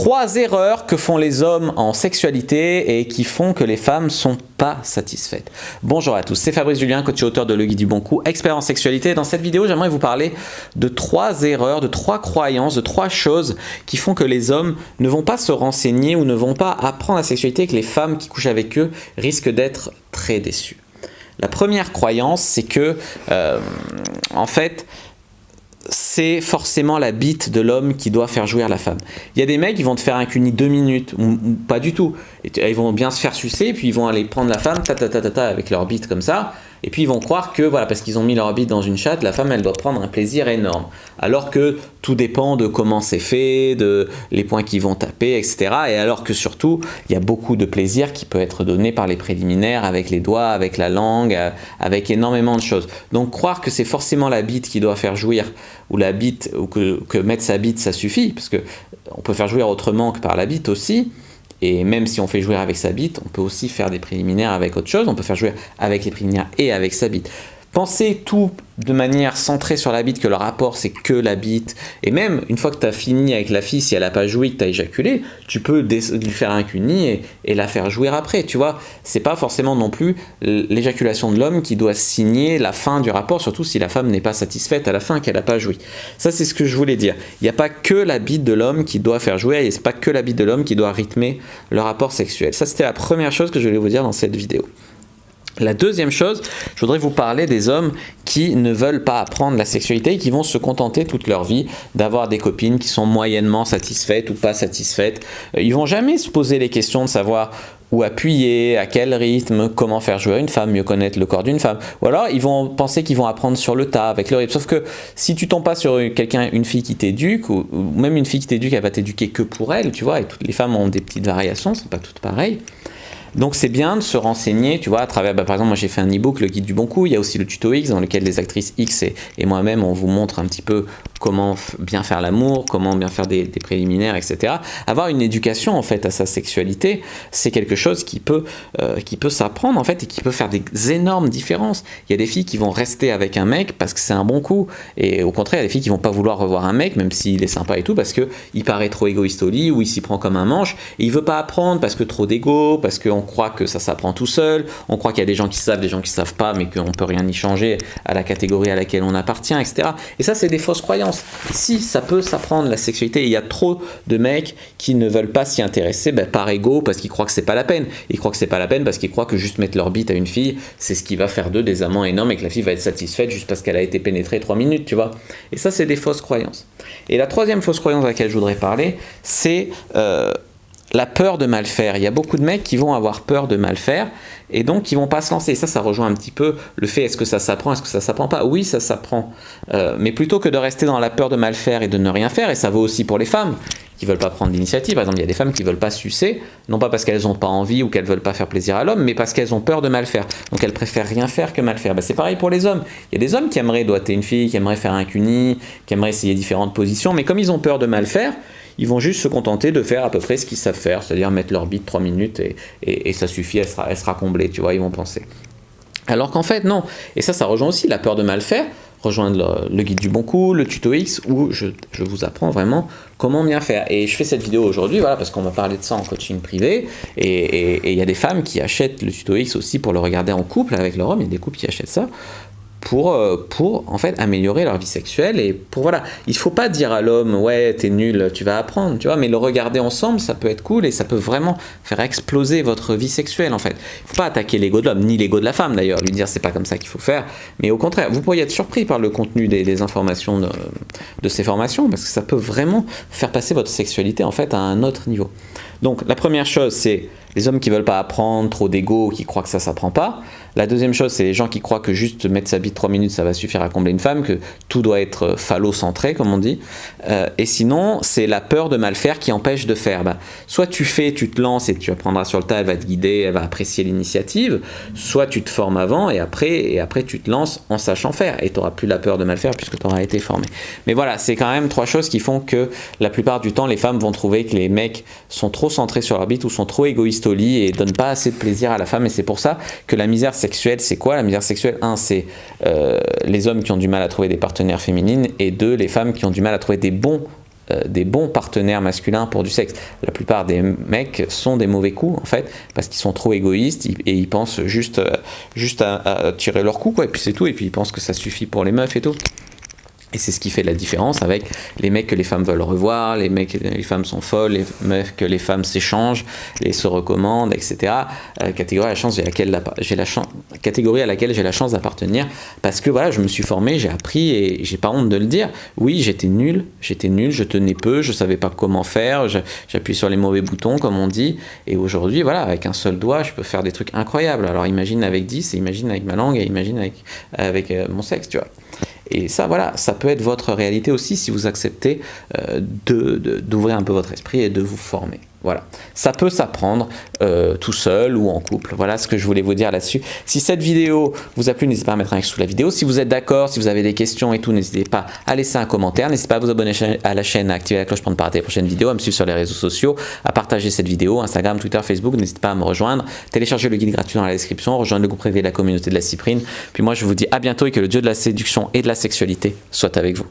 3 erreurs que font les hommes en sexualité et qui font que les femmes ne sont pas satisfaites. Bonjour à tous, c'est Fabrice Julien, coach et auteur de Le Guide du Bon Coup, expert en sexualité. Dans cette vidéo, j'aimerais vous parler de 3 erreurs, de 3 croyances, de 3 choses qui font que les hommes ne vont pas se renseigner ou ne vont pas apprendre la sexualité et que les femmes qui couchent avec eux risquent d'être très déçues. La première croyance, c'est que, en fait, c'est forcément la bite de l'homme qui doit faire jouir la femme. Il y a des mecs qui vont te faire un cuni 2 minutes, ou pas du tout. Ils vont bien se faire sucer, puis ils vont aller prendre la femme, avec leur bite comme ça, et puis ils vont croire que, voilà, parce qu'ils ont mis leur bite dans une chatte, la femme, elle doit prendre un plaisir énorme. Alors que tout dépend de comment c'est fait, de les points qu'ils vont taper, etc. Et alors que surtout, il y a beaucoup de plaisir qui peut être donné par les préliminaires, avec les doigts, avec la langue, avec énormément de choses. Donc croire que c'est forcément la bite qui doit faire jouir, ou la bite, ou que mettre sa bite, ça suffit, parce que on peut faire jouir autrement que par la bite aussi. Et même si on fait jouir avec sa bite, on peut aussi faire des préliminaires avec autre chose. On peut faire jouir avec les préliminaires et avec sa bite. Pensez tout de manière centrée sur la bite, que le rapport c'est que la bite. Et même une fois que tu as fini avec la fille, si elle n'a pas joui, que tu as éjaculé, tu peux lui faire un cuni et la faire jouir après. Tu vois, c'est pas forcément non plus l'éjaculation de l'homme qui doit signer la fin du rapport, surtout si la femme n'est pas satisfaite à la fin, qu'elle n'a pas joui. Ça, c'est ce que je voulais dire. Il n'y a pas que la bite de l'homme qui doit faire jouir, et c'est pas que la bite de l'homme qui doit rythmer le rapport sexuel. Ça, c'était la première chose que je voulais vous dire dans cette vidéo. La deuxième chose, je voudrais vous parler des hommes qui ne veulent pas apprendre la sexualité et qui vont se contenter toute leur vie d'avoir des copines qui sont moyennement satisfaites ou pas satisfaites. Ils vont jamais se poser les questions de savoir où appuyer, à quel rythme, comment faire jouer une femme, mieux connaître le corps d'une femme. Ou alors, ils vont penser qu'ils vont apprendre sur le tas, avec le rythme. Sauf que si tu tombes pas sur une fille qui t'éduque, ou même une fille qui t'éduque, elle va t'éduquer que pour elle, tu vois, et toutes les femmes ont des petites variations, c'est pas toutes pareilles. Donc c'est bien de se renseigner, tu vois, à travers, par exemple, moi j'ai fait un e-book, le guide du bon coup, il y a aussi le tuto X dans lequel les actrices X et moi-même, on vous montre un petit peu comment bien faire l'amour, comment bien faire des préliminaires, etc. Avoir une éducation en fait à sa sexualité, c'est quelque chose qui peut s'apprendre en fait et qui peut faire des énormes différences. Il y a des filles qui vont rester avec un mec parce que c'est un bon coup, et au contraire, il y a des filles qui vont pas vouloir revoir un mec, même s'il est sympa et tout, parce qu'il paraît trop égoïste au lit, ou il s'y prend comme un manche, et il veut pas apprendre parce que trop d'ego, parce qu'on croit que ça s'apprend tout seul, on croit qu'il y a des gens qui savent, des gens qui savent pas, mais qu'on peut rien y changer à la catégorie à laquelle on appartient, etc. Et ça, c'est des fausses croyances. Si ça peut s'apprendre la sexualité, il y a trop de mecs qui ne veulent pas s'y intéresser par ego, parce qu'ils croient que c'est pas la peine. Ils croient que c'est pas la peine parce qu'ils croient que juste mettre leur bite à une fille, c'est ce qui va faire d'eux des amants énormes et que la fille va être satisfaite juste parce qu'elle a été pénétrée 3 minutes, tu vois. Et ça, c'est des fausses croyances. Et la troisième fausse croyance à laquelle je voudrais parler, c'est la peur de mal faire. Il y a beaucoup de mecs qui vont avoir peur de mal faire et donc qui vont pas se lancer. Et ça rejoint un petit peu le fait, est-ce que ça s'apprend, est-ce que ça s'apprend pas? Oui, ça s'apprend. Mais plutôt que de rester dans la peur de mal faire et de ne rien faire, et ça vaut aussi pour les femmes qui veulent pas prendre l'initiative. Par exemple, il y a des femmes qui veulent pas sucer, non pas parce qu'elles ont pas envie ou qu'elles veulent pas faire plaisir à l'homme, mais parce qu'elles ont peur de mal faire. Donc elles préfèrent rien faire que mal faire. C'est pareil pour les hommes. Il y a des hommes qui aimeraient doigter une fille, qui aimeraient faire un cuni, qui aimeraient essayer différentes positions, mais comme ils ont peur de mal faire, ils vont juste se contenter de faire à peu près ce qu'ils savent faire, c'est-à-dire mettre leur bite 3 minutes et ça suffit, elle sera comblée, tu vois, ils vont penser. Alors qu'en fait, non. Et ça rejoint aussi la peur de mal faire, rejoindre le guide du bon coup, le tuto X, où je vous apprends vraiment comment bien faire. Et je fais cette vidéo aujourd'hui, voilà, parce qu'on va parler de ça en coaching privé, et il y a des femmes qui achètent le tuto X aussi pour le regarder en couple avec leur homme, il y a des couples qui achètent ça, pour en fait améliorer leur vie sexuelle, et pour voilà, il faut pas dire à l'homme ouais t'es nul, tu vas apprendre, tu vois, mais le regarder ensemble, ça peut être cool et ça peut vraiment faire exploser votre vie sexuelle en fait. Il faut pas attaquer l'ego de l'homme ni l'ego de la femme d'ailleurs, lui dire c'est pas comme ça qu'il faut faire, mais au contraire, vous pourriez être surpris par le contenu des informations de ces formations, parce que ça peut vraiment faire passer votre sexualité en fait à un autre niveau. Donc la première chose, c'est les hommes qui veulent pas apprendre, trop d'ego, qui croient que ça s'apprend pas. La deuxième chose, c'est les gens qui croient que juste mettre sa bite 3 minutes, ça va suffire à combler une femme, que tout doit être phallocentré, comme on dit. Et sinon, c'est la peur de mal faire qui empêche de faire. Soit tu fais, tu te lances et tu apprendras sur le tas, elle va te guider, elle va apprécier l'initiative. Soit tu te formes avant et après tu te lances en sachant faire. Et tu n'auras plus la peur de mal faire puisque tu auras été formé. Mais voilà, c'est quand même 3 choses qui font que la plupart du temps, les femmes vont trouver que les mecs sont trop centrés sur leur bite ou sont trop égoïstes au lit et donnent pas assez de plaisir à la femme. Et c'est pour ça que la misère sexuelle, c'est quoi? La misère sexuelle, 1, c'est les hommes qui ont du mal à trouver des partenaires féminines, et 2, les femmes qui ont du mal à trouver des bons des bons partenaires masculins pour du sexe. La plupart des mecs sont des mauvais coups en fait, parce qu'ils sont trop égoïstes et ils pensent juste à tirer leur coup, quoi, et puis c'est tout, et puis ils pensent que ça suffit pour les meufs et tout. Et c'est ce qui fait la différence avec les mecs que les femmes veulent revoir, les mecs que les femmes sont folles, les mecs que les femmes s'échangent et se recommandent, etc. Catégorie à laquelle j'ai la chance d'appartenir, parce que voilà, je me suis formé, j'ai appris et j'ai pas honte de le dire. Oui, j'étais nul, je tenais peu, je savais pas comment faire, j'appuie sur les mauvais boutons comme on dit, et aujourd'hui, voilà, avec un seul doigt, je peux faire des trucs incroyables. Alors imagine avec 10, et imagine avec ma langue, et imagine avec mon sexe, tu vois. Et ça, voilà, ça peut être votre réalité aussi si vous acceptez d'ouvrir un peu votre esprit et de vous former. Voilà, ça peut s'apprendre tout seul ou en couple. Voilà ce que je voulais vous dire là-dessus. Si cette vidéo vous a plu, n'hésitez pas à mettre un like sous la vidéo. Si vous êtes d'accord, si vous avez des questions et tout, n'hésitez pas à laisser un commentaire. N'hésitez pas à vous abonner à la chaîne, à activer la cloche pour ne pas rater les prochaines vidéos, à me suivre sur les réseaux sociaux, à partager cette vidéo, Instagram, Twitter, Facebook. N'hésitez pas à me rejoindre. Téléchargez le guide gratuit dans la description, rejoignez le groupe privé de la communauté de la Cyprine. Puis moi, je vous dis à bientôt et que le dieu de la séduction et de la sexualité soit avec vous.